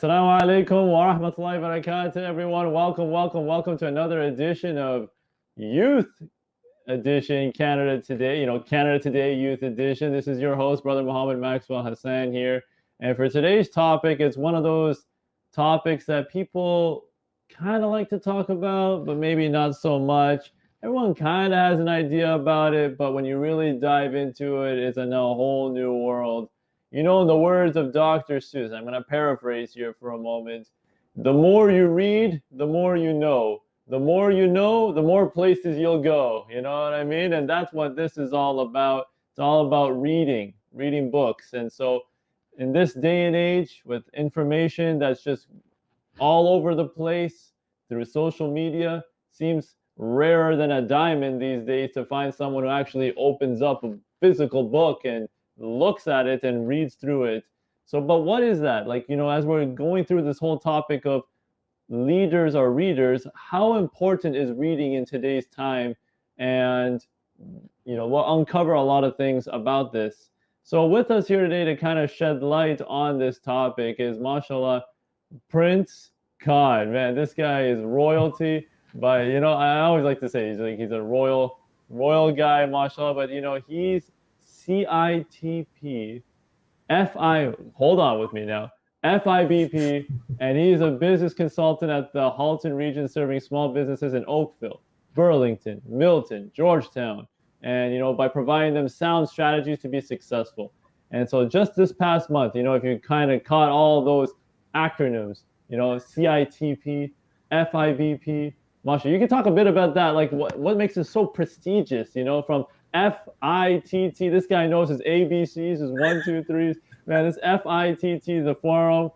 Assalamu alaikum wa rahmatullahi wa barakatuh, everyone. Welcome to another edition of Youth Edition Canada Today. Canada Today Youth Edition. This is your host, Brother Muhammad Maxwell Hassan here. And for today's topic, it's one of those topics that people kind of like to talk about, but maybe not so much. Everyone kind of has an idea about it, but when you really dive into it, it's a whole new world. In the words of Dr. Seuss, I'm going to paraphrase here for a moment. The more you read, the more you know. The more you know, the more places you'll go. You know what I mean? And that's what this is all about. It's all about reading books. And so in this day and age, with information that's just all over the place through social media, seems rarer than a diamond these days to find someone who actually opens up a physical book and looks at it and reads through it. So, but what is that? As we're going through this whole topic of leaders or readers, how important is reading in today's time? And, we'll uncover a lot of things about this. So with us here today to kind of shed light on this topic is, mashallah, Prince Khan. Man, this guy is royalty. But, I always like to say he's a royal guy, mashallah. But, he's CITP, hold on with me now, FIBP, and he's a business consultant at the Halton region, serving small businesses in Oakville, Burlington, Milton, Georgetown, and, by providing them sound strategies to be successful. And so just this past month, if you kind of caught all those acronyms, CITP, FIBP, Masha, you can talk a bit about that, like what makes it so prestigious, from FITT. This guy knows his ABCs, his 1, 2, 3s. Man, this FITT is a forum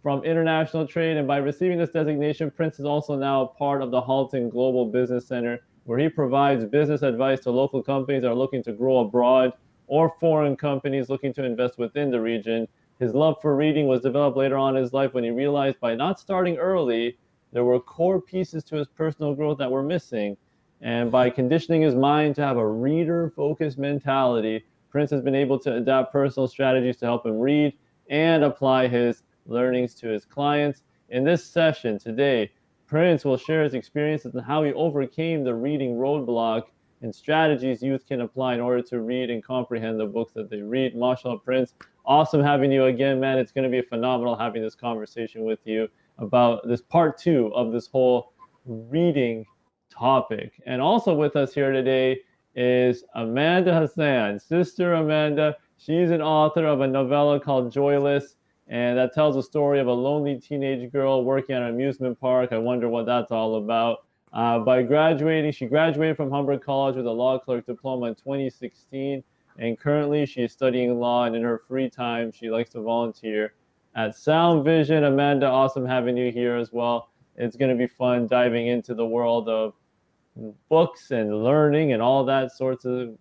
from international trade. And by receiving this designation, Prince is also now a part of the Halton Global Business Center, where he provides business advice to local companies that are looking to grow abroad or foreign companies looking to invest within the region. His love for reading was developed later on in his life when he realized by not starting early, there were core pieces to his personal growth that were missing. And by conditioning his mind to have a reader-focused mentality, Prince has been able to adapt personal strategies to help him read and apply his learnings to his clients. In this session today, Prince will share his experiences and how he overcame the reading roadblock and strategies youth can apply in order to read and comprehend the books that they read. Mashallah, Prince, awesome having you again, man. It's going to be phenomenal having this conversation with you about this part 2 of this whole reading topic. And also with us here today is Amanda Hasan, Sister Amanda. She's an author of a novella called Joyless, and that tells the story of a lonely teenage girl working at an amusement park. I wonder what that's all about. She graduated from Humber College with a law clerk diploma in 2016, and currently she is studying law, and in her free time, she likes to volunteer at Sound Vision. Amanda, awesome having you here as well. It's going to be fun diving into the world of books and learning and all that sorts of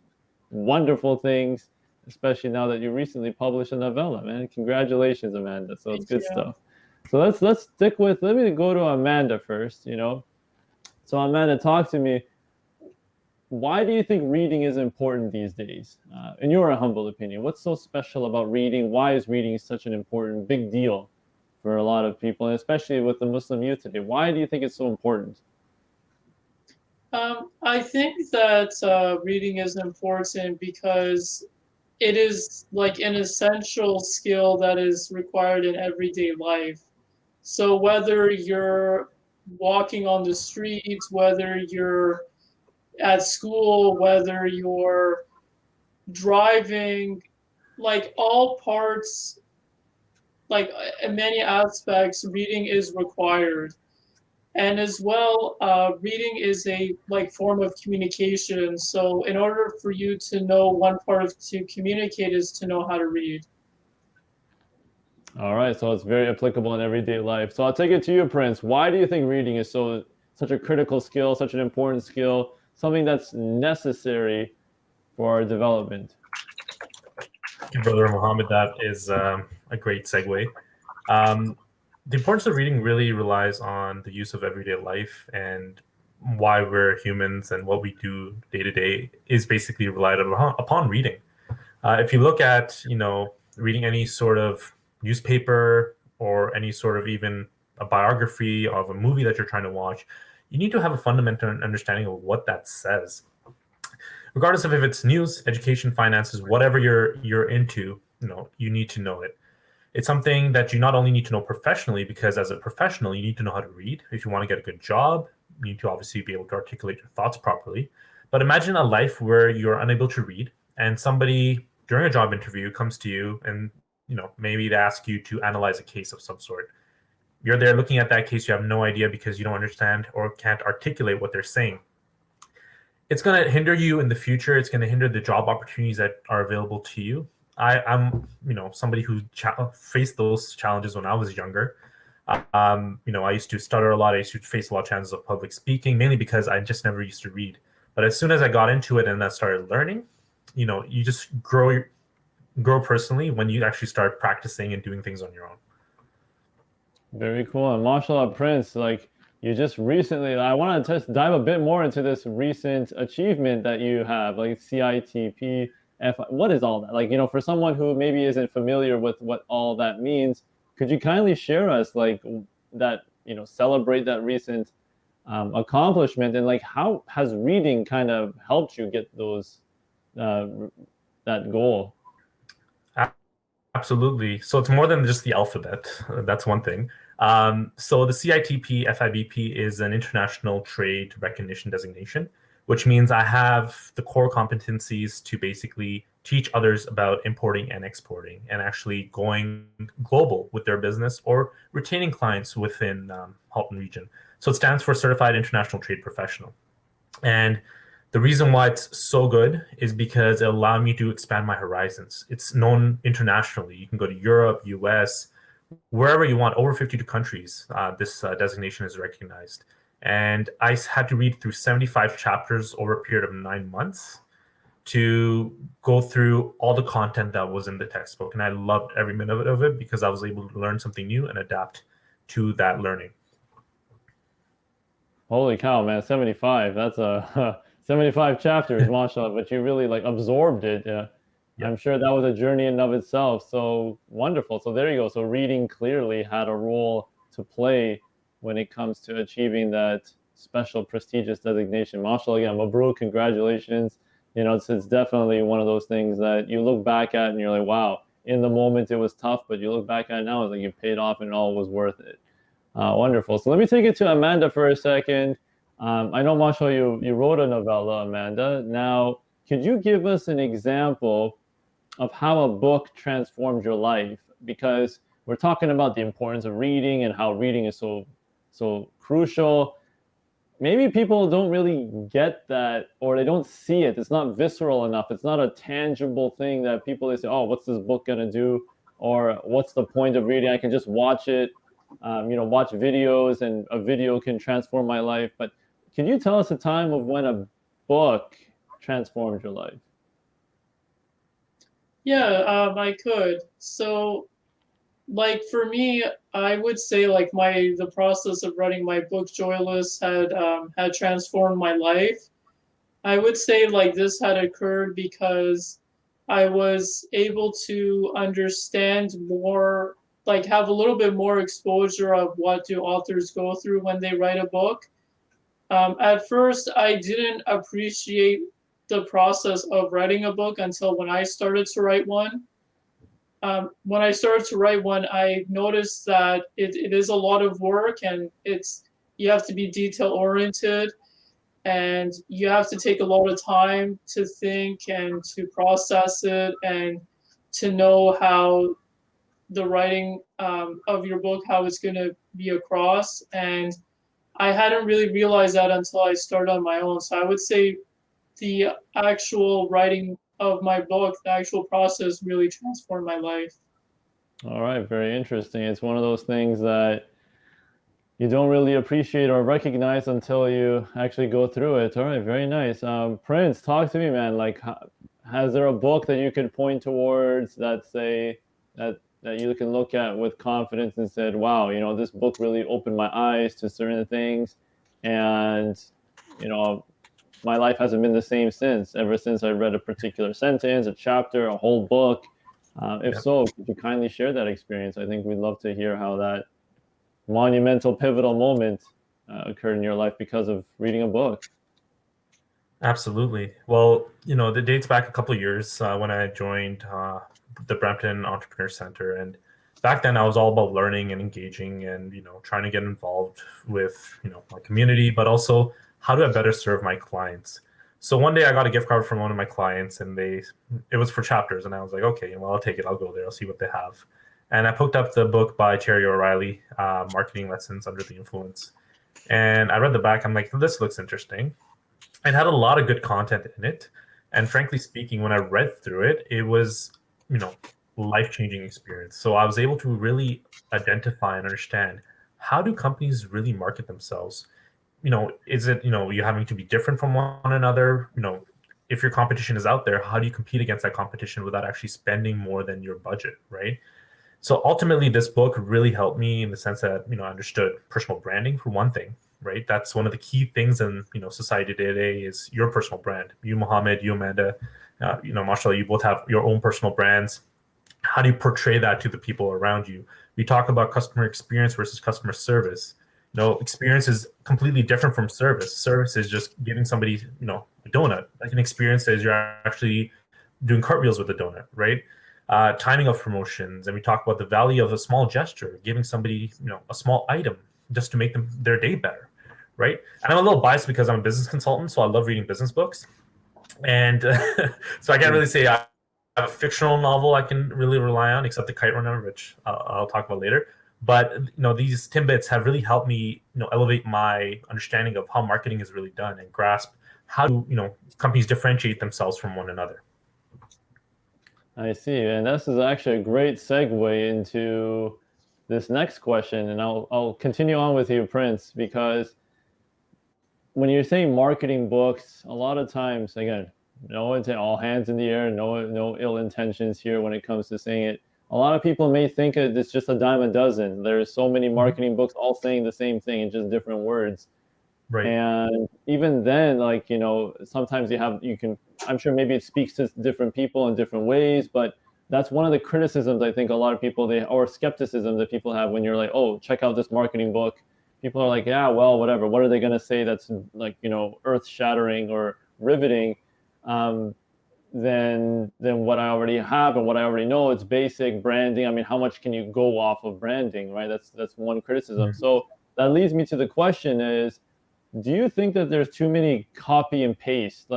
wonderful things, especially now that you recently published a novella, man. Congratulations, Amanda. So it's good stuff. So let me go to Amanda first, So Amanda, talk to me. Why do you think reading is important these days? In your humble opinion, what's so special about reading? Why is reading such an important, big deal for a lot of people, and especially with the Muslim youth today? Why do you think it's so important? I think that reading is important because it is like an essential skill that is required in everyday life. So whether you're walking on the street, whether you're at school, whether you're driving, like all parts, like in many aspects, reading is required. And as well, reading is a form of communication. So in order for you to know one part of to communicate is to know how to read. All right, so it's very applicable in everyday life. So I'll take it to you, Prince. Why do you think reading is such a critical skill, such an important skill, something that's necessary for our development? Brother Muhammad, that is a great segue. The importance of reading really relies on the use of everyday life, and why we're humans and what we do day to day is basically relied upon reading. If you look at, reading any sort of newspaper or any sort of even a biography of a movie that you're trying to watch, you need to have a fundamental understanding of what that says. Regardless of if it's news, education, finances, whatever you're into, you need to know it. It's something that you not only need to know professionally, because as a professional, you need to know how to read. If you want to get a good job, you need to obviously be able to articulate your thoughts properly. But imagine a life where you're unable to read, and somebody during a job interview comes to you and maybe they ask you to analyze a case of some sort. You're there looking at that case, you have no idea because you don't understand or can't articulate what they're saying. It's going to hinder you in the future. It's going to hinder the job opportunities that are available to you. I'm somebody who faced those challenges when I was younger. I used to stutter a lot. I used to face a lot of challenges of public speaking, mainly because I just never used to read. But as soon as I got into it and I started learning, you just grow personally when you actually start practicing and doing things on your own. Very cool. And mashallah, Prince, like you just recently, I want to just dive a bit more into this recent achievement that you have, like CITP. What is all that? Like, for someone who maybe isn't familiar with what all that means, could you kindly share us like that, celebrate that recent accomplishment, and like how has reading kind of helped you get those that goal? Absolutely. So it's more than just the alphabet. That's one thing. So the CITP FIBP is an international trade recognition designation, which means I have the core competencies to basically teach others about importing and exporting and actually going global with their business or retaining clients within Halton region. So it stands for Certified International Trade Professional. And the reason why it's so good is because it allowed me to expand my horizons. It's known internationally. You can go to Europe, US, wherever you want, over 52 countries, this designation is recognized. And I had to read through 75 chapters over a period of 9 months to go through all the content that was in the textbook. And I loved every minute of it because I was able to learn something new and adapt to that learning. Holy cow, man, 75. That's a 75 chapters, mashallah, but you really like absorbed it. Yeah. I'm sure that was a journey in and of itself. So wonderful. So there you go. So reading clearly had a role to play when it comes to achieving that special prestigious designation. Mashallah, again, Mabruk, congratulations. It's definitely one of those things that you look back at and you're like, wow, in the moment it was tough, but you look back at it now, it's like you paid off and it all was worth it. Wonderful. So let me take it to Amanda for a second. I know, mashallah, you wrote a novella, Amanda. Now, could you give us an example of how a book transformed your life? Because we're talking about the importance of reading and how reading is so crucial. Maybe people don't really get that, or they don't see it. It's not visceral enough. It's not a tangible thing that they say, oh, what's this book going to do? Or what's the point of reading? I can just watch it, watch videos, and a video can transform my life. But can you tell us a time of when a book transformed your life? Yeah, I could. So, like for me, I would say like the process of writing my book Joyless had transformed my life. I would say like this had occurred because I was able to understand more, like have a little bit more exposure of what do authors go through when they write a book. At first, I didn't appreciate the process of writing a book until when I started to write one. When I started to write one, I noticed that it is a lot of work, and you have to be detail oriented, and you have to take a lot of time to think and to process it and to know how the writing of your book, how it's going to be across. And I hadn't really realized that until I started on my own. So I would say the actual writing of my book, the actual process really transformed my life. All right, very interesting. It's one of those things that you don't really appreciate or recognize until you actually go through it. All right, very nice. Prince, talk to me, man. Like, has there a book that you could point towards that you can look at with confidence and said, wow, this book really opened my eyes to certain things, and my life hasn't been the same ever since I read a particular sentence, a chapter, a whole book. If so, could you kindly share that experience? I think we'd love to hear how that monumental, pivotal moment occurred in your life because of reading a book. Absolutely. Well, it dates back a couple of years when I joined the Brampton Entrepreneur Center, and back then I was all about learning and engaging, and trying to get involved with my community, but also how do I better serve my clients. So one day I got a gift card from one of my clients, and it was for chapters, and I was like, okay, well, I'll take it. I'll go there. I'll see what they have. And I picked up the book by Terry O'Reilly, Marketing Lessons Under the Influence, and I read the back. I'm like, this looks interesting. It had a lot of good content in it, and frankly speaking, when I read through it, it was life-changing experience. So I was able to really identify and understand, how do companies really market themselves. Is it you having to be different from one another? If your competition is out there, how do you compete against that competition without actually spending more than your budget, right? So ultimately, this book really helped me in the sense that I understood personal branding for one thing, right? That's one of the key things in society today is your personal brand. You, Mohammed, you, Amanda, mashallah, you both have your own personal brands. How do you portray that to the people around you? We talk about customer experience versus customer service. Experience is completely different from service. Service is just giving somebody a donut. Like an experience is you're actually doing cartwheels with a donut, right? Timing of promotions, and we talk about the value of a small gesture, giving somebody a small item just to make their day better, right? And I'm a little biased because I'm a business consultant, so I love reading business books, and so I can't really say I have a fictional novel I can really rely on, except The Kite Runner, which I'll talk about later. But these tidbits have really helped me elevate my understanding of how marketing is really done and grasp how do companies differentiate themselves from one another. I see, and this is actually a great segue into this next question, and I'll continue on with you, Prince, because when you're saying marketing books, a lot of times, again, no intent, all hands in the air, no ill intentions here when it comes to saying it. A lot of people may think it's just a dime a dozen. There's so many marketing books all saying the same thing in just different words. Right. And even then, sometimes I'm sure maybe it speaks to different people in different ways, but that's one of the criticisms I think a lot of people or skepticism that people have when you're like, oh, check out this marketing book. People are like, yeah, well, whatever. What are they going to say that's earth shattering or riveting than what I already have and what I already know? It's basic branding. I mean, how much can you go off of branding, right? That's one criticism. Mm-hmm. So that leads me to the question is, do you think that there's too many copy and paste,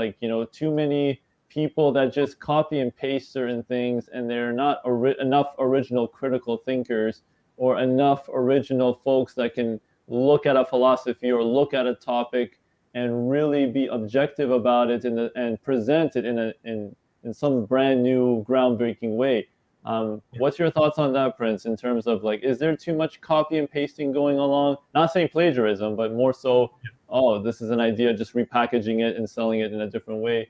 too many people that just copy and paste certain things, and they're not enough original critical thinkers or enough original folks that can look at a philosophy or look at a topic and really be objective about it and present it in some brand new groundbreaking way? What's your thoughts on that, Prince, in terms of is there too much copy and pasting going along? Not saying plagiarism, but more so, oh, this is an idea, just repackaging it and selling it in a different way.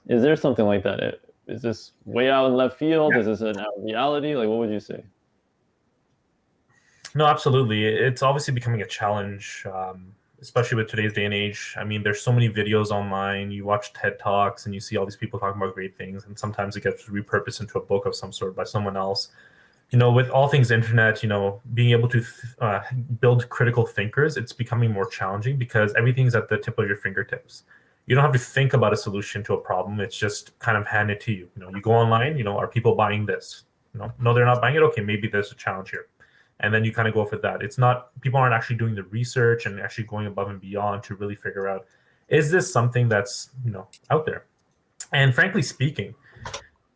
Is there something like that? Is this way out in left field? Is this a reality? What would you say? No, absolutely. It's obviously becoming a challenge, especially with today's day and age. I mean, there's so many videos online. You watch TED Talks and you see all these people talking about great things, and sometimes it gets repurposed into a book of some sort by someone else. With all things internet, being able to build critical thinkers, it's becoming more challenging because everything's at the tip of your fingertips. You don't have to think about a solution to a problem. It's just kind of handed to you. You go online, are people buying this? No, they're not buying it. Okay, maybe there's a challenge here. And then you kind of go for that. It's not, people aren't actually doing the research and actually going above and beyond to really figure out, is this something that's, out there? And frankly speaking,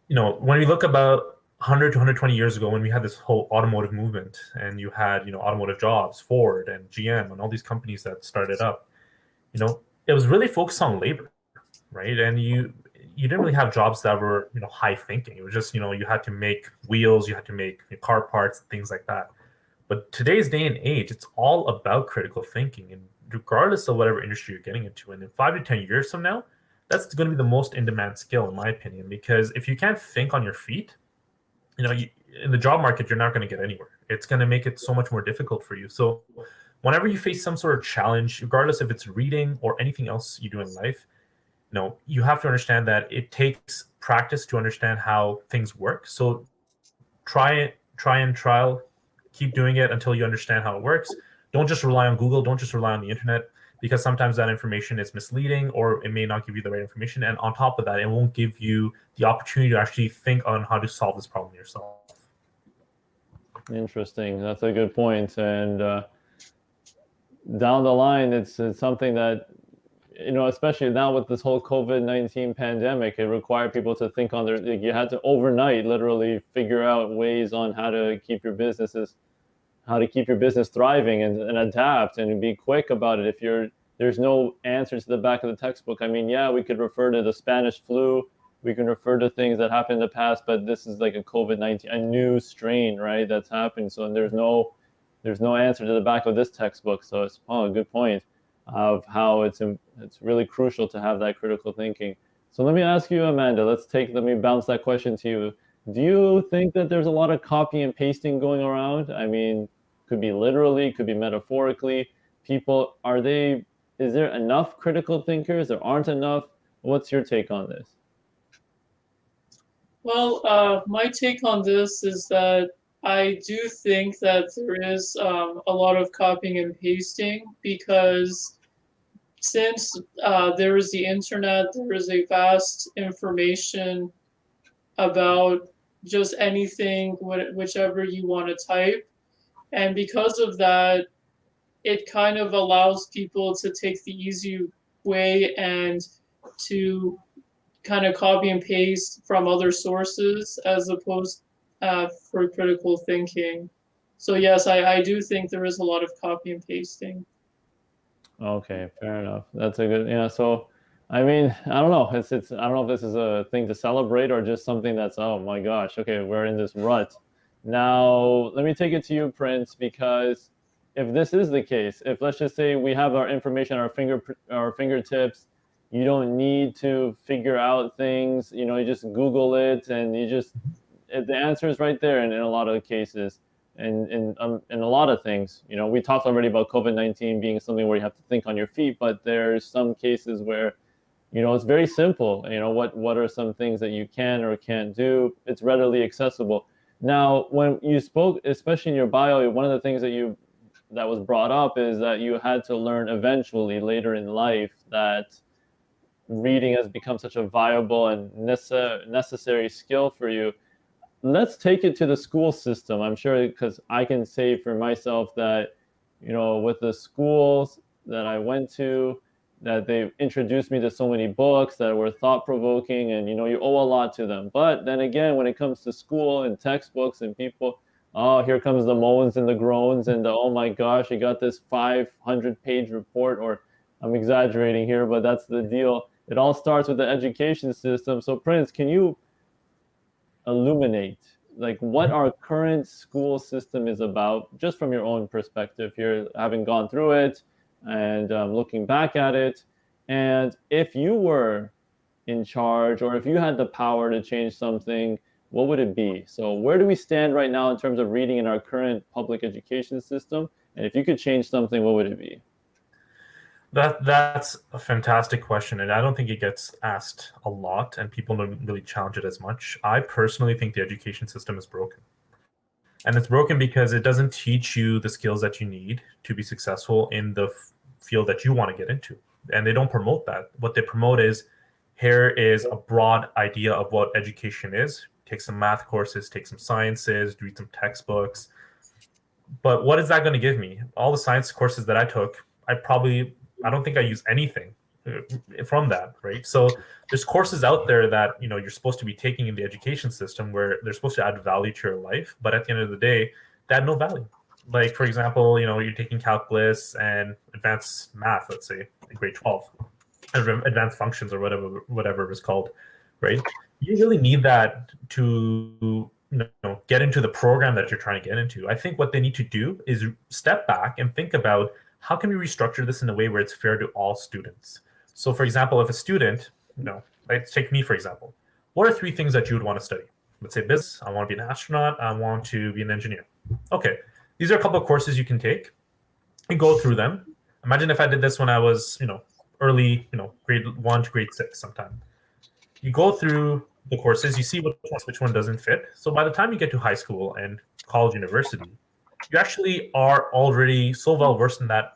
when we look about 100 to 120 years ago, when we had this whole automotive movement and you had, automotive jobs, Ford and GM and all these companies that started up, it was really focused on labor, right? And you didn't really have jobs that were, high thinking. It was just, you had to make wheels, you had to make car parts, things like that. But today's day and age, it's all about critical thinking, and regardless of whatever industry you're getting into. And in 5 to 10 years from now, that's going to be the most in-demand skill, in my opinion, because if you can't think on your feet, in the job market, you're not going to get anywhere. It's going to make it so much more difficult for you. So whenever you face some sort of challenge, regardless if it's reading or anything else you do in life, you have to understand that it takes practice to understand how things work. So try and trial, keep doing it until you understand how it works. Don't just rely on Google. Don't just rely on the internet, because sometimes that information is misleading, or it may not give you the right information. And on top of that, it won't give you the opportunity to actually think on how to solve this problem yourself. Interesting. That's a good point. And down the line, it's something that, especially now with this whole COVID-19 pandemic, it required people to think on you had to overnight literally figure out ways on how to keep your business thriving and adapt and be quick about it. There's no answers to the back of the textbook. I mean, yeah, we could refer to the Spanish flu, we can refer to things that happened in the past, but this is like a COVID-19, a new strain, right? That's happening. So there's no answer to the back of this textbook. So it's a good point of how it's really crucial to have that critical thinking. So let me ask you, Amanda, let me bounce that question to you. Do you think that there's a lot of copy and pasting going around? I mean, could be literally, could be metaphorically. Is there enough critical thinkers? There aren't enough? What's your take on this? Well, my take on this is that I do think that there is a lot of copying and pasting, because since there is the internet, there is a vast information about just anything, whichever you want to type. And because of that, it kind of allows people to take the easy way and to kind of copy and paste from other sources as opposed for critical thinking. So yes, I do think there is a lot of copy and pasting. Okay, fair enough. That's a good, yeah. So, I mean, I don't know. I don't know if this is a thing to celebrate or just something that's, oh my gosh, okay, we're in this rut. Now, let me take it to you, Prince, because if this is the case, if let's just say we have our information at our fingertips, you don't need to figure out things, you just Google it and the answer is right there in a lot of cases. And in a lot of things, we talked already about COVID-19 being something where you have to think on your feet, but there's some cases where, it's very simple. What are some things that you can or can't do? It's readily accessible. Now, when you spoke, especially in your bio, one of the things that was brought up is that you had to learn eventually later in life that reading has become such a viable and necessary skill for you. Let's take it to the school system. I'm sure, because I can say for myself that, with the schools that I went to, that they've introduced me to so many books that were thought-provoking, and, you owe a lot to them. But then again, when it comes to school and textbooks and people, oh, here comes the moans and the groans and oh my gosh, you got this 500-page report, or I'm exaggerating here, but that's the deal. It all starts with the education system. So Prince, can you illuminate like what our current school system is about, just from your own perspective here, having gone through it and looking back at it? And if you were in charge, or if you had the power to change something, what would it be? So where do we stand right now in terms of reading in our current public education system? And if you could change something, what would it be? That's a fantastic question, and I don't think it gets asked a lot, and people don't really challenge it as much. I personally think the education system is broken. And it's broken because it doesn't teach you the skills that you need to be successful in the field that you want to get into. And they don't promote that. What they promote is, here is a broad idea of what education is. Take some math courses, take some sciences, read some textbooks. But what is that going to give me? All the science courses that I took, I don't think I use anything from that, right? So there's courses out there that, you're supposed to be taking in the education system where they're supposed to add value to your life. But at the end of the day, they add no value. Like, for example, you're taking calculus and advanced math, let's say, in grade 12, advanced functions or whatever it was called, right? You really need that to get into the program that you're trying to get into. I think what they need to do is step back and think about, how can we restructure this in a way where it's fair to all students? So, for example, if a student, let's take me, for example, what are 3 things that you would want to study? Let's say business, I want to be an astronaut, I want to be an engineer. Okay, these are a couple of courses you can take and go through them. Imagine if I did this when I was, early, grade 1 to grade 6 sometime. You go through the courses, you see which one doesn't fit. So by the time you get to high school and college, university, you actually are already so well versed in that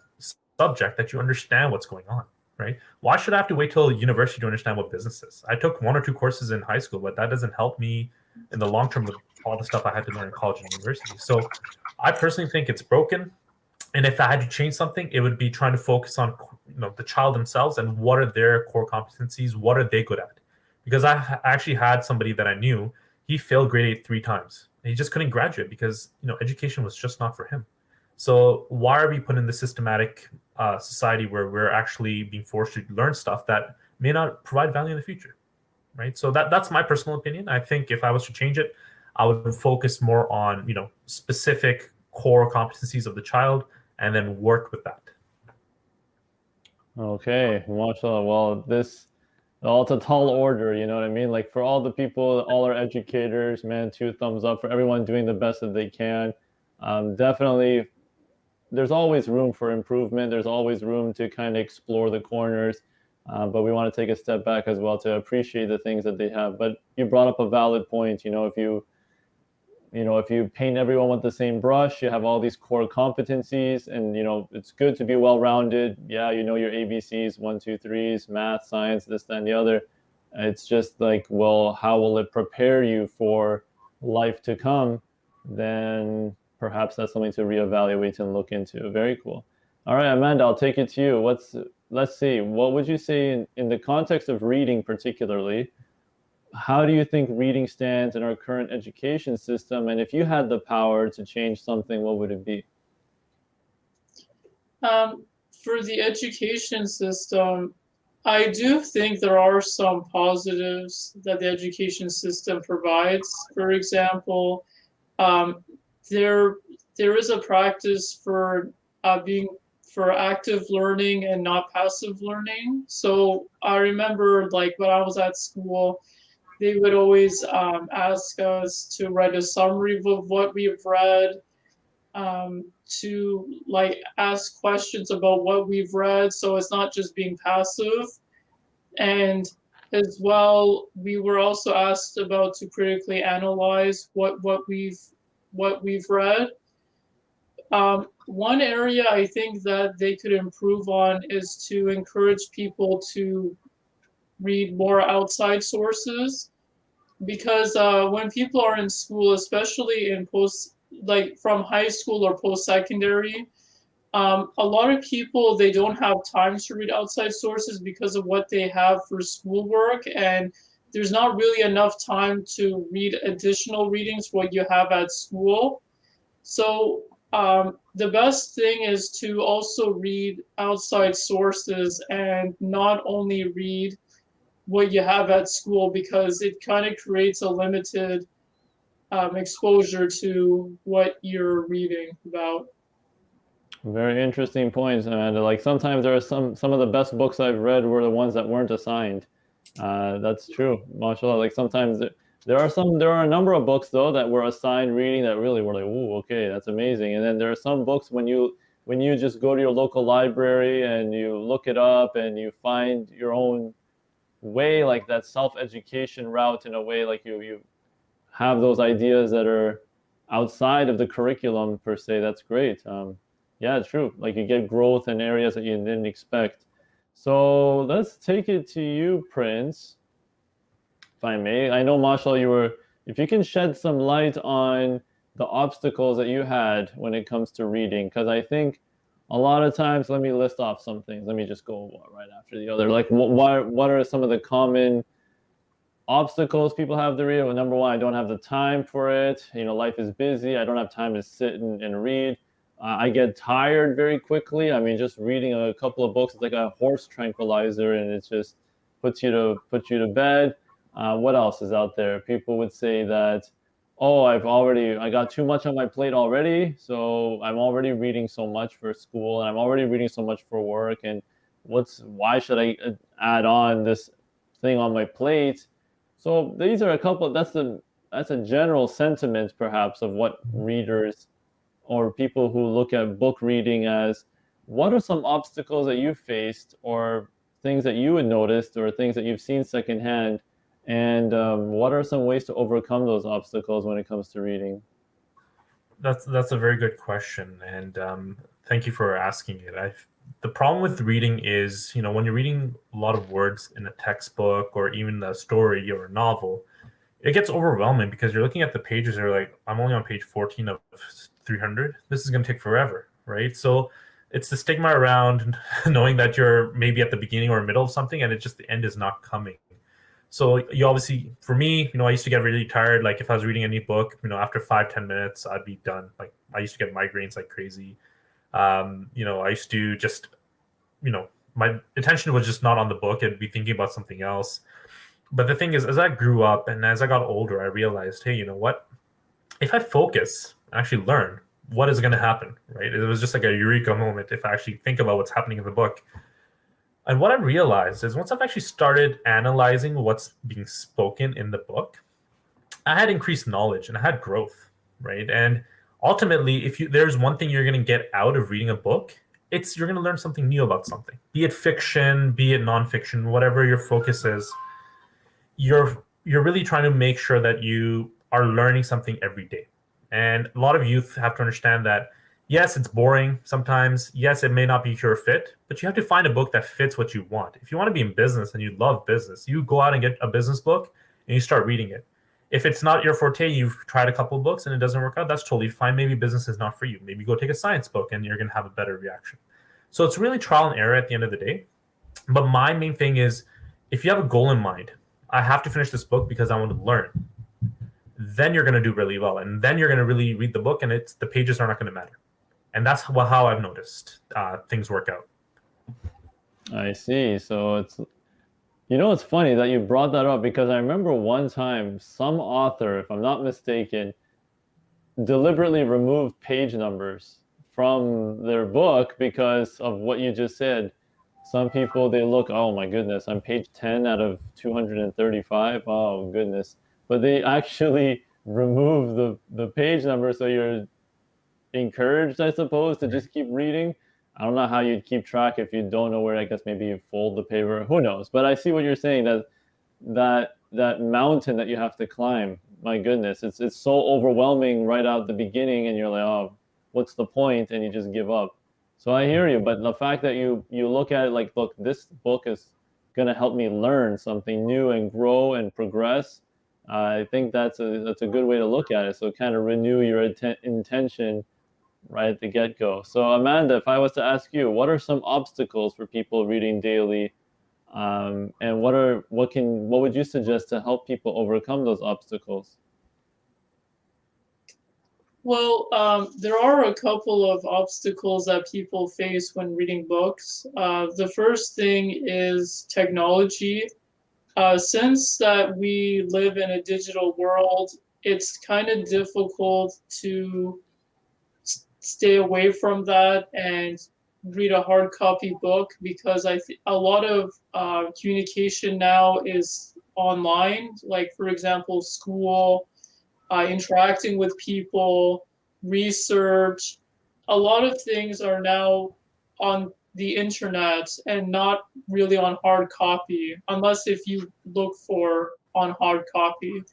subject that you understand what's going on, right? Why should I have to wait till university to understand what business is? I took 1 or 2 courses in high school, but that doesn't help me in the long term with all the stuff I had to learn in college and university. So I personally think it's broken. And if I had to change something, it would be trying to focus on the child themselves and what are their core competencies, what are they good at? Because I actually had somebody that I knew, he failed grade 8 3 times. And he just couldn't graduate because education was just not for him. So why are we put in this systematic society where we're actually being forced to learn stuff that may not provide value in the future, right? So that's my personal opinion. I think if I was to change it, I would focus more on specific core competencies of the child and then work with that. Okay, mashallah. Well, it's a tall order, you know what I mean? Like for all the people, all our educators, man, 2 thumbs up for everyone doing the best that they can. Definitely, there's always room for improvement. There's always room to kind of explore the corners. But we want to take a step back as well to appreciate the things that they have. But you brought up a valid point. If you paint everyone with the same brush, you have all these core competencies, and it's good to be well-rounded. Yeah, your ABCs, 1, 2, 3s, math, science, this, that, and the other. It's just like, well, how will it prepare you for life to come? Then perhaps that's something to reevaluate and look into. Very cool. All right, Amanda, I'll take it to you. Let's see. What would you say in the context of reading particularly? How do you think reading stands in our current education system? And if you had the power to change something, what would it be? For the education system, I do think there are some positives that the education system provides. For example, there is a practice for active learning and not passive learning. So I remember, like, when I was at school, they would always ask us to write a summary of what we've read, to like ask questions about what we've read, so it's not just being passive. And as well, we were also asked about to critically analyze what we've read. One area I think that they could improve on is to encourage people to read more outside sources, because when people are in school, especially in from high school or post-secondary, a lot of people, they don't have time to read outside sources because of what they have for schoolwork, and there's not really enough time to read additional readings what you have at school. So the best thing is to also read outside sources and not only read what you have at school, because it kind of creates a limited exposure to what you're reading about. Very interesting points, Amanda. Like sometimes there are some of the best books I've read were the ones that weren't assigned. That's true, mashallah. Like sometimes there are a number of books though that were assigned reading that really were like, ooh, okay, that's amazing. And then there are some books when you just go to your local library and you look it up and you find your own way, like that self-education route, in a way, like you have those ideas that are outside of the curriculum per se. That's great. Yeah, true. Like you get growth in areas that you didn't expect. So let's take it to you, Prince, if I may. I know, mashallah, if you can shed some light on the obstacles that you had when it comes to reading, because I think a lot of times, let me list off some things. Let me just go right after the other. Like, what are some of the common obstacles people have to read? Well, number one, I don't have the time for it. Life is busy. I don't have time to sit and read. I get tired very quickly. I mean, just reading a couple of books is like a horse tranquilizer, and it just puts you to bed. What else is out there? People would say that, oh, I got too much on my plate already, so I'm already reading so much for school, and I'm already reading so much for work, and why should I add on this thing on my plate? So these are a couple. That's a general sentiment, perhaps, of what readers or people who look at book reading as. What are some obstacles that you faced, or things that you had noticed or things that you've seen secondhand, and what are some ways to overcome those obstacles when it comes to reading? That's a very good question, and thank you for asking it. The problem with reading is, when you're reading a lot of words in a textbook or even a story or a novel, it gets overwhelming because you're looking at the pages and you're like, I'm only on page 14 of 300. This is going to take forever, right? So it's the stigma around knowing that you're maybe at the beginning or middle of something and the end is not coming. So you obviously, for me, I used to get really tired. Like if I was reading any book, after 5-10 minutes, I'd be done. Like I used to get migraines like crazy. I used to just, my attention was just not on the book. I'd be thinking about something else. But the thing is, as I grew up and as I got older, I realized, hey, you know what? If I focus and actually learn, what is going to happen, right? It was just like a eureka moment if I actually think about what's happening in the book. And what I realized is once I've actually started analyzing what's being spoken in the book, I had increased knowledge and I had growth, right? And ultimately, if there's one thing you're going to get out of reading a book, it's you're going to learn something new about something, be it fiction, be it nonfiction, whatever your focus is. You're really trying to make sure that you are learning something every day. And a lot of youth have to understand that, yes, it's boring sometimes. Yes, it may not be your fit, but you have to find a book that fits what you want. If you want to be in business and you love business, you go out and get a business book and you start reading it. If it's not your forte, you've tried a couple of books and it doesn't work out, that's totally fine. Maybe business is not for you. Maybe go take a science book and you're going to have a better reaction. So it's really trial and error at the end of the day. But my main thing is, if you have a goal in mind, I have to finish this book because I want to learn, then you're going to do really well. And then you're going to really read the book and the pages are not going to matter. And that's how I've noticed things work out. I see. So it's funny that you brought that up because I remember one time some author, if I'm not mistaken, deliberately removed page numbers from their book because of what you just said. Some people, they look, oh my goodness, I'm page 10 out of 235. Oh goodness. But they actually remove the page number, so you're encouraged, I suppose, to just keep reading. I don't know how you'd keep track if you don't know where. I guess maybe you fold the paper. Who knows? But I see what you're saying. That mountain that you have to climb. My goodness, it's so overwhelming right out the beginning, and you're like, oh, what's the point? And you just give up. So I hear you, but the fact that you look at it like, look, this book is gonna help me learn something new and grow and progress. I think that's a good way to look at it. So kind of renew your intention right at the get-go. So Amanda, if I was to ask you, what are some obstacles for people reading daily, and what would you suggest to help people overcome those obstacles? Well, there are a couple of obstacles that people face when reading books. The first thing is technology. Since that we live in a digital world, it's kind of difficult to stay away from that and read a hard copy book because a lot of communication now is online. Like, for example, school, interacting with people, research. A lot of things are now on the internet and not really on hard copy, unless if you look for on hard copy.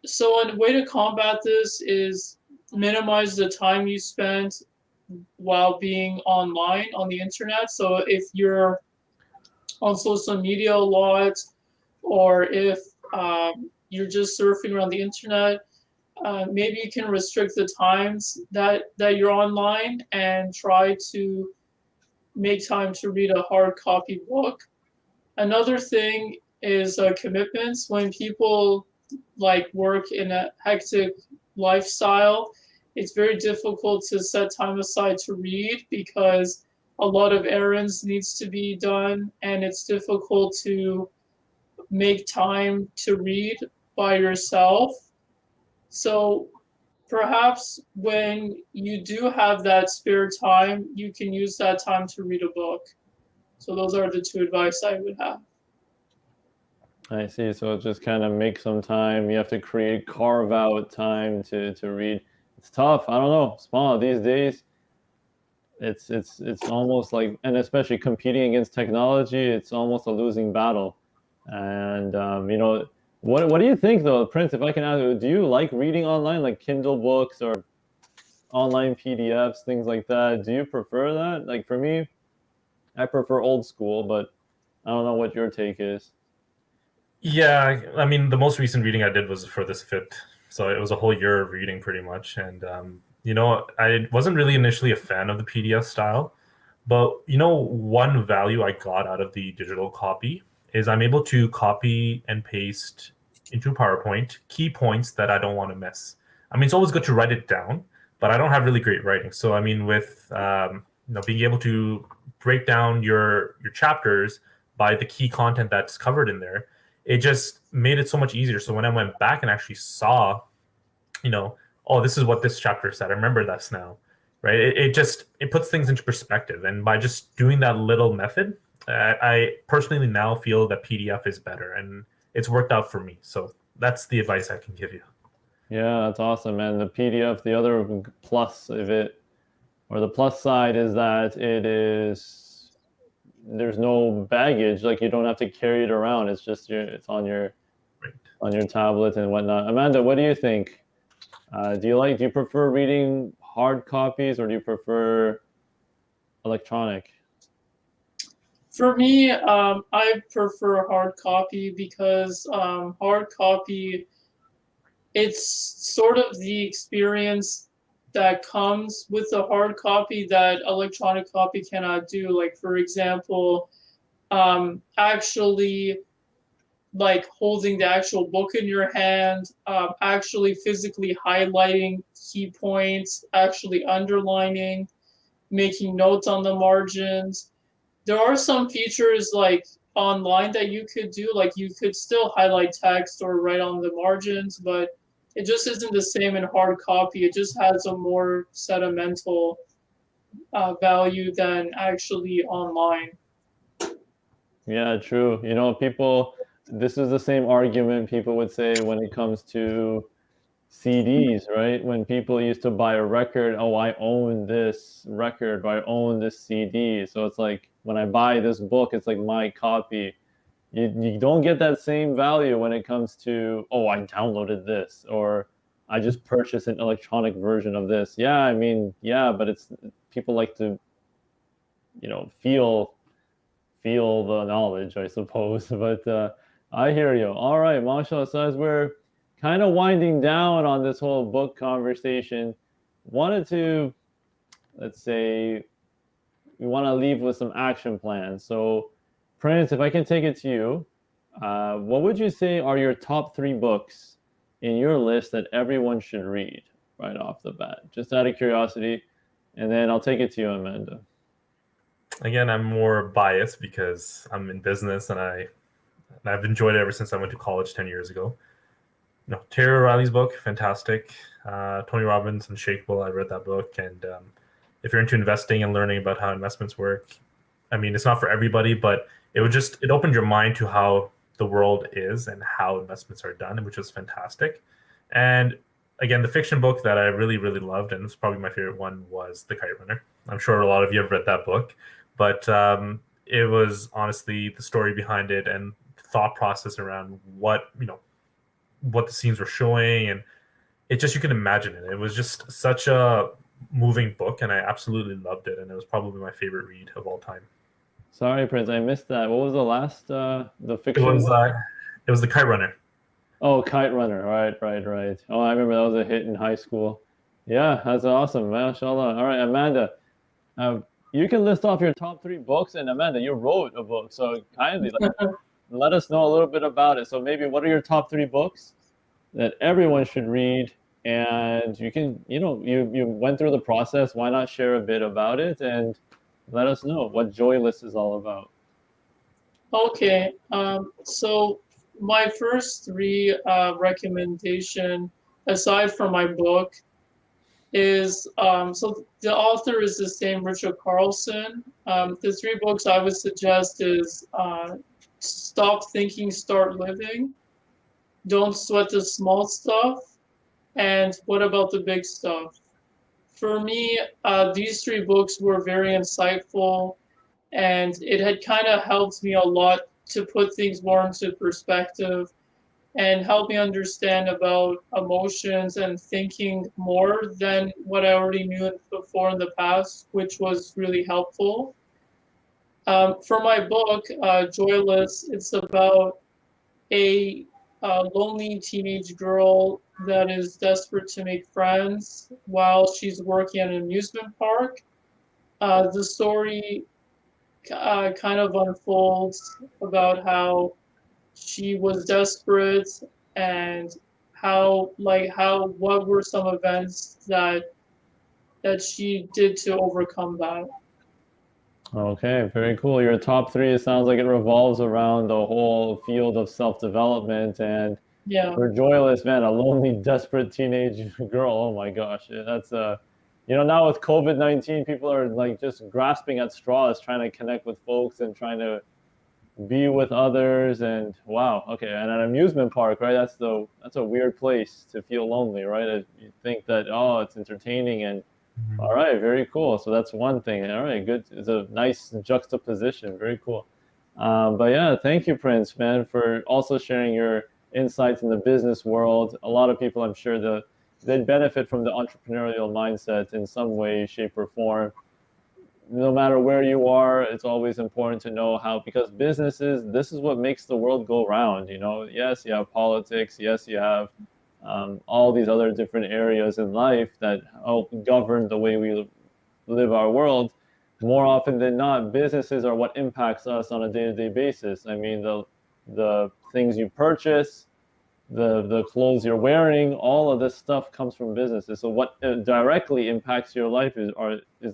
So a way to combat this is minimize the time you spend while being online on the internet. So if you're on social media a lot, or if you're just surfing around the internet, maybe you can restrict the times that you're online and try to make time to read a hard copy book. Another thing is commitments. When people like work in a hectic lifestyle, it's very difficult to set time aside to read because a lot of errands needs to be done, and it's difficult to make time to read by yourself. So perhaps when you do have that spare time, you can use that time to read a book. So those are the two advice I would have. I see. So just kind of make some time. You have to carve out time to read. It's tough. I don't know. Small these days. it's almost like, and especially competing against technology, it's almost a losing battle. And what do you think though, Prince? If I can ask you, do you like reading online, like Kindle books or online PDFs, things like that? Do you prefer that? Like for me, I prefer old school, but I don't know what your take is. Yeah, I mean, the most recent reading I did was for this FIP, so it was a whole year of reading pretty much. And I wasn't really initially a fan of the PDF style, but one value I got out of the digital copy is I'm able to copy and paste into PowerPoint key points that I don't want to miss. I mean, it's always good to write it down, but I don't have really great writing. So I mean, with being able to break down your chapters by the key content that's covered in there, it just made it so much easier. So when I went back and actually saw, oh, this is what this chapter said, I remember this now, right? It puts things into perspective. And by just doing that little method, I personally now feel that PDF is better, and it's worked out for me. So that's the advice I can give you. Yeah, that's awesome, man. The PDF, the other plus of it, or the plus side is that there's no baggage. Like you don't have to carry it around. It's on your Right. tablet and whatnot. Amanda, what do you think? Do you prefer reading hard copies or do you prefer electronic? For me, I prefer hard copy because hard copy, it's sort of the experience that comes with the hard copy that electronic copy cannot do. Like, for example, actually like holding the actual book in your hand, actually physically highlighting key points, actually underlining, making notes on the margins. There are some features like online that you could do, like you could still highlight text or write on the margins, but it just isn't the same in hard copy. It just has a more sentimental value than actually online. Yeah, true. This is the same argument people would say when it comes to CDs, right? When people used to buy a record, oh, I own this record, or I own this CD. So it's like when I buy this book, it's like my copy. You don't get that same value when it comes to, oh, I downloaded this, or I just purchased an electronic version of this. Yeah, I mean, yeah, but it's people like to, feel the knowledge, I suppose. But I hear you. All right, mashallah. So as we're kind of winding down on this whole book conversation, wanted to, let's say, we want to leave with some action plans. So, Prince, if I can take it to you, what would you say are your top 3 books in your list that everyone should read right off the bat? Just out of curiosity. And then I'll take it to you, Amanda. Again, I'm more biased because I'm in business, and I've enjoyed it ever since I went to college 10 years ago. Terry O'Reilly's book, fantastic. Tony Robbins Unshakable, I read that book. And if you're into investing and learning about how investments work, I mean, it's not for everybody, but it opened your mind to how the world is and how investments are done, which was fantastic. And again, the fiction book that I really, really loved, and it's probably my favorite one, was The Kite Runner. I'm sure a lot of you have read that book, but it was honestly the story behind it and thought process around what the scenes were showing, and you can imagine it. It was just such a moving book, and I absolutely loved it, and it was probably my favorite read of all time. Sorry, Prince, I missed that. What was the last, the It fiction? was The Kite Runner. Oh, Kite Runner. Right. Oh, I remember that was a hit in high school. Yeah, that's awesome. Mashallah. All right, Amanda, you can list off your top 3 books, and Amanda, you wrote a book, so kindly let us know a little bit about it. So maybe what are your top 3 books that everyone should read? And you can, you went through the process. Why not share a bit about it and let us know what Joyless is all about? Okay, so my first 3 recommendation, aside from my book, is so the author is the same, Richard Carlson. The 3 books I would suggest is Stop Thinking, Start Living, Don't Sweat the Small Stuff, and What About the Big Stuff. For me, these three books were very insightful, and it had kind of helped me a lot to put things more into perspective and help me understand about emotions and thinking more than what I already knew before in the past, which was really helpful. For my book, Joyless, it's about a lonely teenage girl that is desperate to make friends while she's working at an amusement park. The story kind of unfolds about how she was desperate and how what were some events that she did to overcome that. Okay, very cool. Your top three, it sounds like it revolves around the whole field of self-development. And Yeah. for Joyless, man, a lonely, desperate teenage girl. Oh my gosh, that's now with COVID-19, people are like just grasping at straws, trying to connect with folks and trying to be with others. And wow, okay, and an amusement park, right? That's a weird place to feel lonely, right? You think that, oh, it's entertaining and all right, very cool. So that's one thing. All right, good. It's a nice juxtaposition. Very cool. But yeah, thank you, Prince, man, for also sharing your insights in the business world. A lot of people, I'm sure, they'd benefit from the entrepreneurial mindset in some way, shape, or form. No matter where you are, it's always important to know how, because businesses, this is what makes the world go round. Yes, you have politics. Yes, you have all these other different areas in life that help govern the way we live our world. More often than not, businesses are what impacts us on a day-to-day basis. I mean, the things you purchase, the clothes you're wearing, all of this stuff comes from businesses. So what directly impacts your life is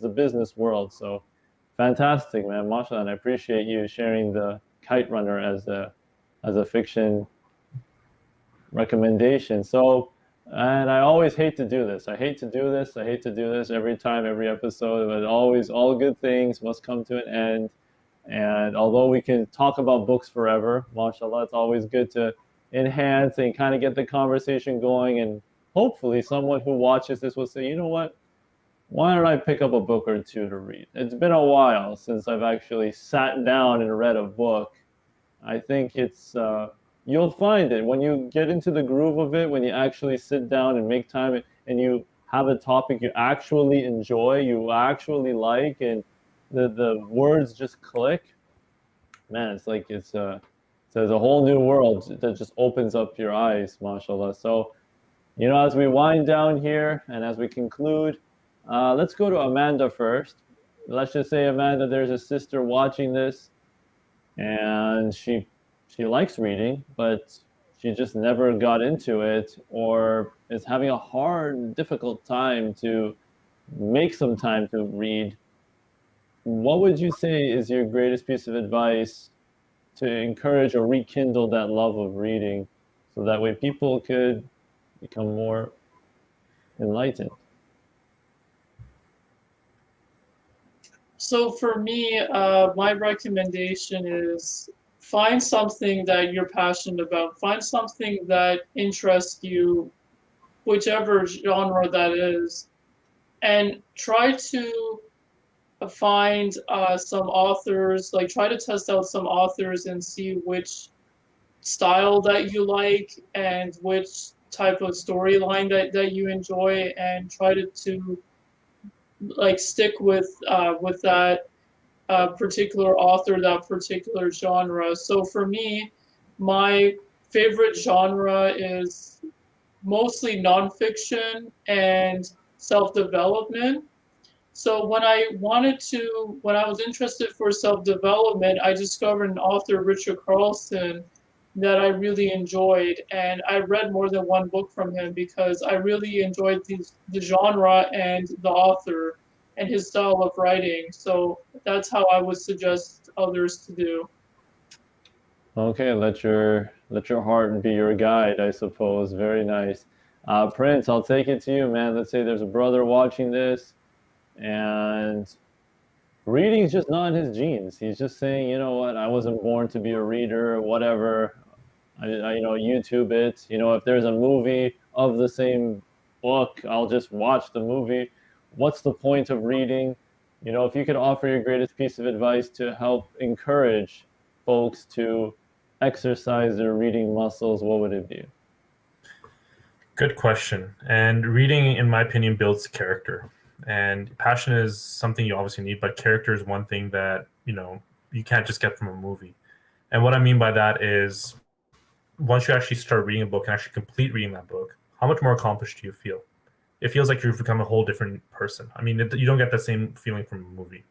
the business world. So fantastic, man, mashallah, and I appreciate you sharing the Kite Runner as a fiction recommendation. So, and I always hate to do this. I hate to do this. I hate to do this every time, every episode, but always all good things must come to an end. And although we can talk about books forever, mashallah, it's always good to enhance and kind of get the conversation going. And hopefully someone who watches this will say, you know what? Why don't I pick up a book or two to read? It's been a while since I've actually sat down and read a book. I think you'll find it when you get into the groove of it, when you actually sit down and make time and you have a topic you actually enjoy, you actually like, and the words just click. Man, it's like there's a whole new world that just opens up your eyes, mashallah. So, as we wind down here and as we conclude, let's go to Amanda first. Let's just say, Amanda, there's a sister watching this and she likes reading, but she just never got into it or is having a hard, difficult time to make some time to read. What would you say is your greatest piece of advice to encourage or rekindle that love of reading so that way people could become more enlightened? So for me, my recommendation is find something that you're passionate about. Find something that interests you, whichever genre that is, and try to find some authors, like try to test out some authors and see which style that you like and which type of storyline that you enjoy, and try to like stick with that particular author, that particular genre. So for me, my favorite genre is mostly nonfiction and self-development. So when I was interested for self-development, I discovered an author, Richard Carlson, that I really enjoyed. And I read more than one book from him because I really enjoyed the genre and the author and his style of writing. So that's how I would suggest others to do. Okay, let your heart be your guide, I suppose. Very nice. Prince, I'll take it to you, man. Let's say there's a brother watching this and reading is just not in his genes. He's just saying, you know what, I wasn't born to be a reader or whatever. YouTube it. If there's a movie of the same book, I'll just watch the movie. what's the point of reading? You know, if you could offer your greatest piece of advice to help encourage folks to exercise their reading muscles, what would it be? Good question. And reading, in my opinion, builds character. And passion is something you obviously need, but character is one thing that, you can't just get from a movie. And what I mean by that is once you actually start reading a book and actually complete reading that book, how much more accomplished do you feel? It feels like you've become a whole different person. I mean, you don't get the same feeling from a movie,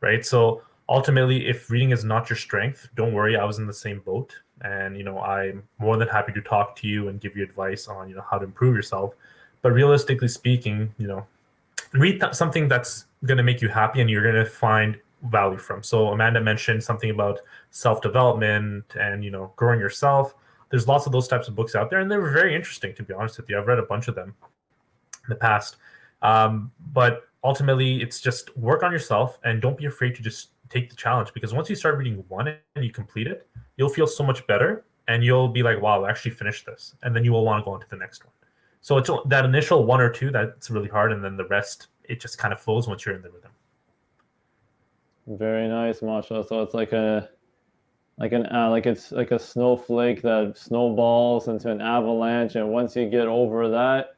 right? So ultimately, if reading is not your strength, don't worry. I was in the same boat, and I'm more than happy to talk to you and give you advice on how to improve yourself. But realistically speaking, read something that's going to make you happy and you're going to find value from. So Amanda mentioned something about self-development and growing yourself. There's lots of those types of books out there, and they were very interesting, to be honest with you. I've read a bunch of them in the past. But ultimately, it's just work on yourself and don't be afraid to just take the challenge, because once you start reading one and you complete it, you'll feel so much better and you'll be like, wow, I actually finished this. And then you will want to go on to the next one. So it's that initial one or two that's really hard, and then the rest, it just kind of flows once you're in the rhythm. Very nice, mashallah. So it's it's like a snowflake that snowballs into an avalanche, and once you get over that,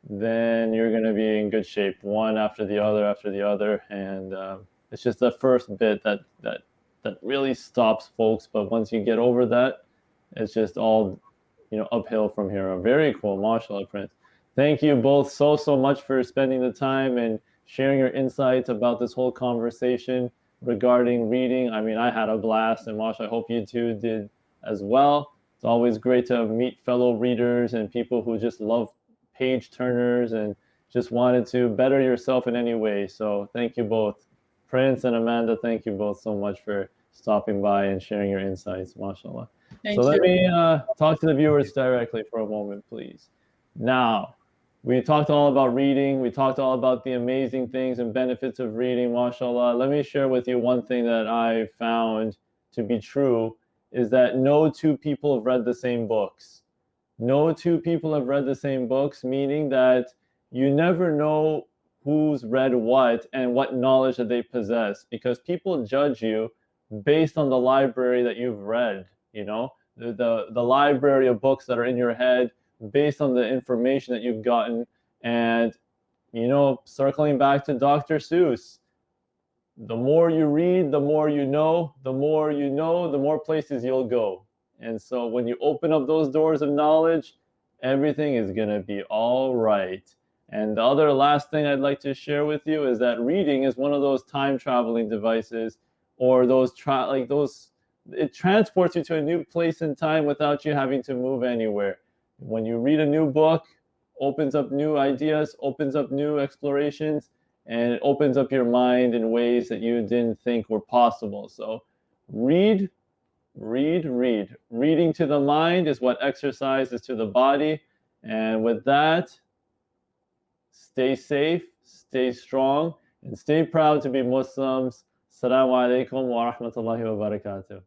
then you're gonna be in good shape, one after the other, and it's just the first bit that really stops folks. But once you get over that, it's just all uphill from here. Very cool, mashallah, Prince. Thank you both so much for spending the time and sharing your insights about this whole conversation regarding reading. I mean, I had a blast, and mashallah, I hope you two did as well. It's always great to meet fellow readers and people who just love page turners and just wanted to better yourself in any way. So thank you both. Prince and Amanda, thank you both so much for stopping by and sharing your insights, mashallah. Thank So let you. me talk to the viewers directly for a moment, please. Now, we talked all about reading. We talked all about the amazing things and benefits of reading, mashallah. Let me share with you one thing that I found to be true is that no two people have read the same books. No two people have read the same books, meaning that you never know who's read what and what knowledge that they possess, because people judge you based on the library that you've read, the library of books that are in your head based on the information that you've gotten. And circling back to Dr. Seuss, the more you read, the more you know, the more you know, the more places you'll go. And so when you open up those doors of knowledge, everything is going to be all right. And the other last thing I'd like to share with you is that reading is one of those time traveling devices, or it transports you to a new place in time without you having to move anywhere. When you read a new book, opens up new ideas, opens up new explorations, and it opens up your mind in ways that you didn't think were possible. So read. Reading to the mind is what exercises to the body. And with that, stay safe, stay strong, and stay proud to be Muslims. Assalamu alaikum wa rahmatullahi wa barakatuh.